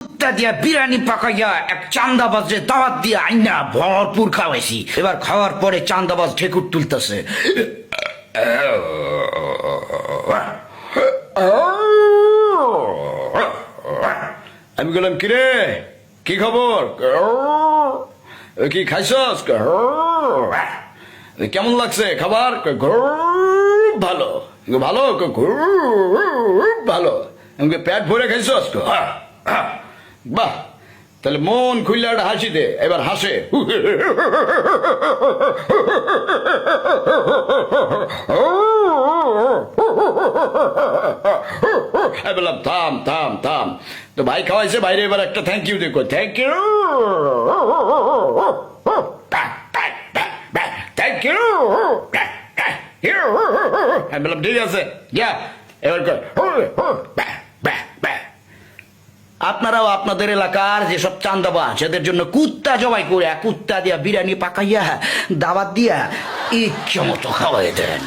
কুত্তা দিয়া বিরিয়ানি পাকাইয়া এক চান্দাবাজে দাওয়াত দিয়ে আইনা ভরপুর খাওয়াইছি। এবার খাওয়ার পরে চান্দাবাজ ঠেকুর তুলতেছে। আমি বললাম কিরে কি খবর, কি খাইছস, কেমন লাগছে খাবার, ভালো ভালো ভালো, পেট ভরে খাইছস, বাহ তাহলে মন খুললে একটা হাসি দে, এবার হাসে। বললাম থাম থাম থাম, তো ভাই খাওয়াইছে, বাইরে এবার একটা থ্যাংক ইউ দেখো, থ্যাংক ইউ থ্যাংক ইউ। আমি বললাম ঠিক আছে যা, এবার আপনারাও আপনাদের এলাকার যেসব চান্দাবাজ এদের জন্য কুত্তা জবাই করে কুত্তা দিয়া বিরিয়ানি পাকাইয়া দাওয়াত দিয়া ইচ্ছা মতো খাওয়াই দেন।